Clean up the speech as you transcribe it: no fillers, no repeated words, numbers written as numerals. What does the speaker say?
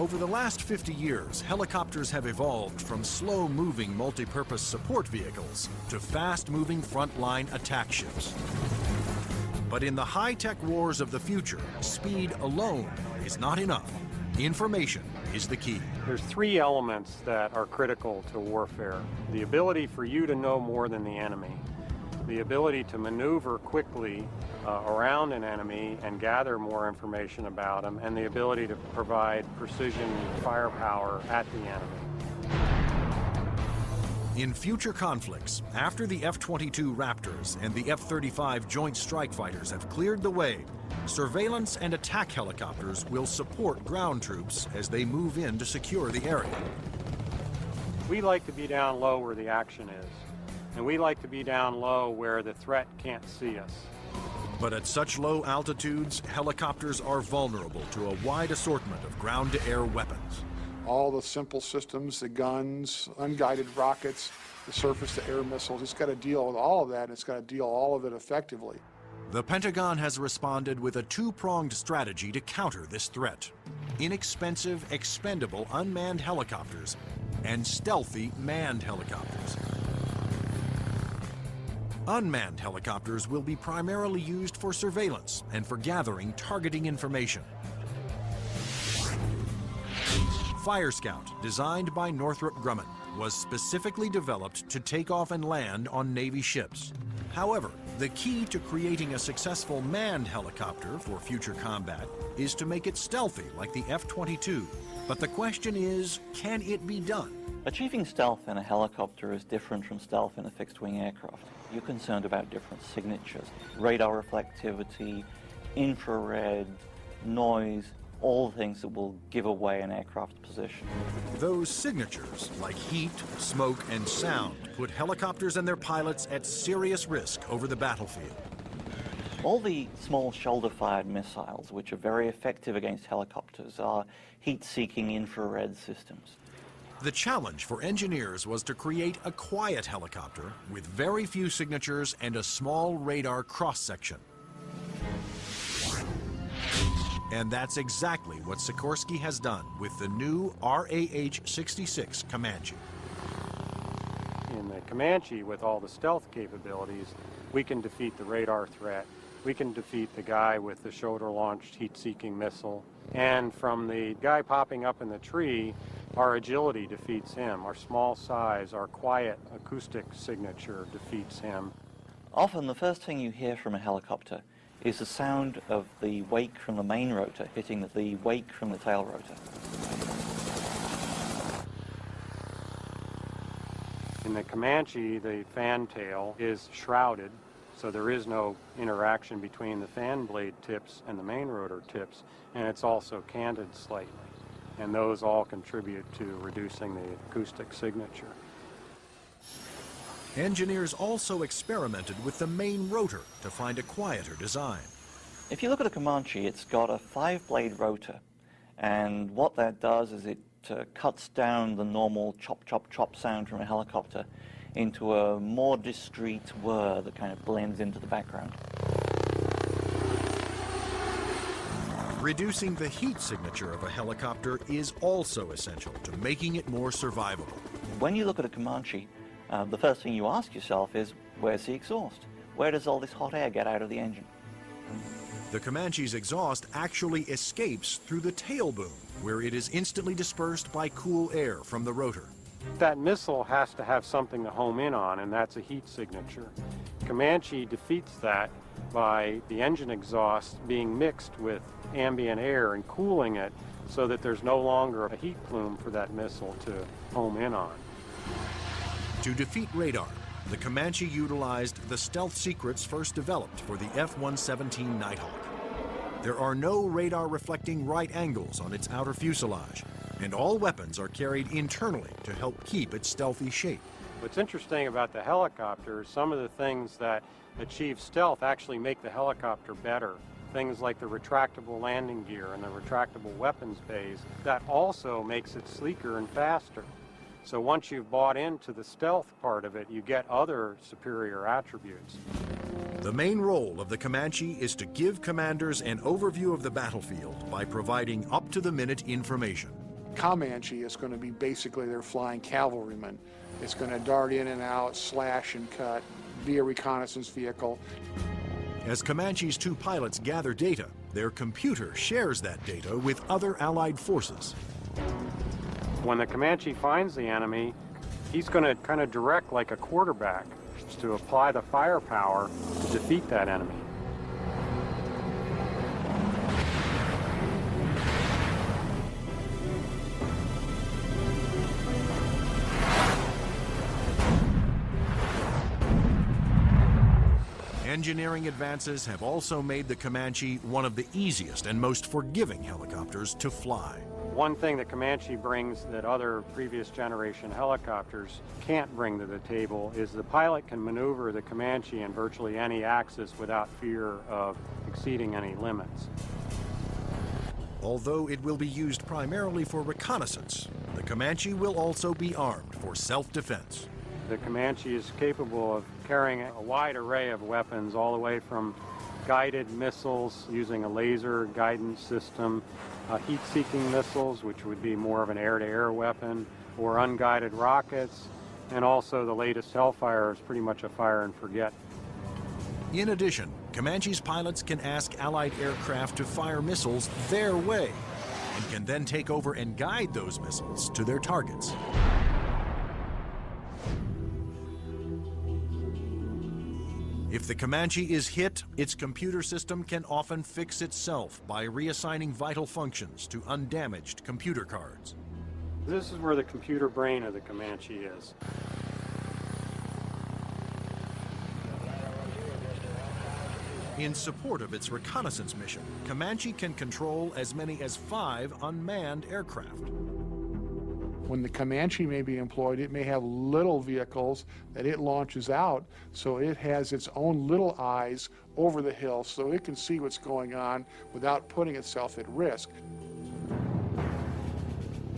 Over the last 50 years, helicopters have evolved from slow-moving multi-purpose support vehicles to fast-moving frontline attack ships. But in the high-tech wars of the future, speed alone is not enough. Information is the key. There's three elements that are critical to warfare. The ability for you to know more than the enemy, the ability to maneuver quickly around an enemy and gather more information about them, and the ability to provide precision firepower at the enemy. In future conflicts, after the F-22 Raptors and the F-35 Joint Strike Fighters have cleared the way, surveillance and attack helicopters will support ground troops as they move in to secure the area. We like to be down low where the action is, and we like to be down low where the threat can't see us. But at such low altitudes, helicopters are vulnerable to a wide assortment of ground-to-air weapons. All the simple systems, the guns, unguided rockets, the surface-to-air missiles, it's got to deal with all of that, and it's got to deal all of it effectively. The Pentagon has responded with a two-pronged strategy to counter this threat: inexpensive, expendable unmanned helicopters and stealthy manned helicopters. Unmanned helicopters will be primarily used for surveillance and for gathering targeting information. Fire Scout, designed by Northrop Grumman, was specifically developed to take off and land on Navy ships. However, the key to creating a successful manned helicopter for future combat is to make it stealthy like the F-22. But the question is, can it be done? Achieving stealth in a helicopter is different from stealth in a fixed-wing aircraft. You're concerned about different signatures: radar reflectivity, infrared, noise, all things that will give away an aircraft's position. Those signatures, like heat, smoke, and sound, put helicopters and their pilots at serious risk over the battlefield. All the small shoulder-fired missiles, which are very effective against helicopters, are heat-seeking infrared systems. The challenge for engineers was to create a quiet helicopter with very few signatures and a small radar cross-section. And that's exactly what Sikorsky has done with the new RAH-66 Comanche. In the Comanche, with all the stealth capabilities, we can defeat the radar threat. We can defeat the guy with the shoulder-launched heat-seeking missile. And from the guy popping up in the tree, our agility defeats him. Our small size, our quiet acoustic signature defeats him. Often the first thing you hear from a helicopter is the sound of the wake from the main rotor hitting the wake from the tail rotor. In the Comanche, the fan tail is shrouded, so there is no interaction between the fan blade tips and the main rotor tips, and it's also canted slightly. And those all contribute to reducing the acoustic signature. Engineers also experimented with the main rotor to find a quieter design. If you look at a Comanche, it's got a 5-blade rotor, and what that does is it cuts down the normal chop, chop, chop sound from a helicopter into a more discreet whir that kind of blends into the background. Reducing the heat signature of a helicopter is also essential to making it more survivable. When you look at a Comanche, the first thing you ask yourself is, where's the exhaust? Where does all this hot air get out of the engine? The Comanche's exhaust actually escapes through the tail boom, where it is instantly dispersed by cool air from the rotor. That missile has to have something to home in on, and that's a heat signature. Comanche defeats that by the engine exhaust being mixed with ambient air and cooling it so that there's no longer a heat plume for that missile to home in on. To defeat radar, the Comanche utilized the stealth secrets first developed for the F-117 Nighthawk. There are no radar-reflecting right angles on its outer fuselage, and all weapons are carried internally to help keep its stealthy shape. What's interesting about the helicopter is some of the things that achieve stealth actually make the helicopter better. Things like the retractable landing gear and the retractable weapons bays, that also makes it sleeker and faster. So once you've bought into the stealth part of it, you get other superior attributes. The main role of the Comanche is to give commanders an overview of the battlefield by providing up-to-the-minute information. Comanche is going to be basically their flying cavalryman. It's going to dart in and out, slash and cut, be a reconnaissance vehicle. As Comanche's two pilots gather data, their computer shares that data with other Allied forces. When the Comanche finds the enemy, he's going to kind of direct like a quarterback to apply the firepower to defeat that enemy. Engineering advances have also made the Comanche one of the easiest and most forgiving helicopters to fly. One thing that Comanche brings that other previous generation helicopters can't bring to the table is the pilot can maneuver the Comanche in virtually any axis without fear of exceeding any limits. Although it will be used primarily for reconnaissance, the Comanche will also be armed for self-defense. The Comanche is capable of carrying a wide array of weapons, all the way from guided missiles using a laser guidance system, heat-seeking missiles, which would be more of an air-to-air weapon, or unguided rockets, and also the latest Hellfire is pretty much a fire and forget. In addition, Comanche's pilots can ask Allied aircraft to fire missiles their way, and can then take over and guide those missiles to their targets. If the Comanche is hit, its computer system can often fix itself by reassigning vital functions to undamaged computer cards. This is where the computer brain of the Comanche is. In support of its reconnaissance mission, Comanche can control as many as 5 unmanned aircraft. When the Comanche may be employed, it may have little vehicles that it launches out, so it has its own little eyes over the hill so it can see what's going on without putting itself at risk.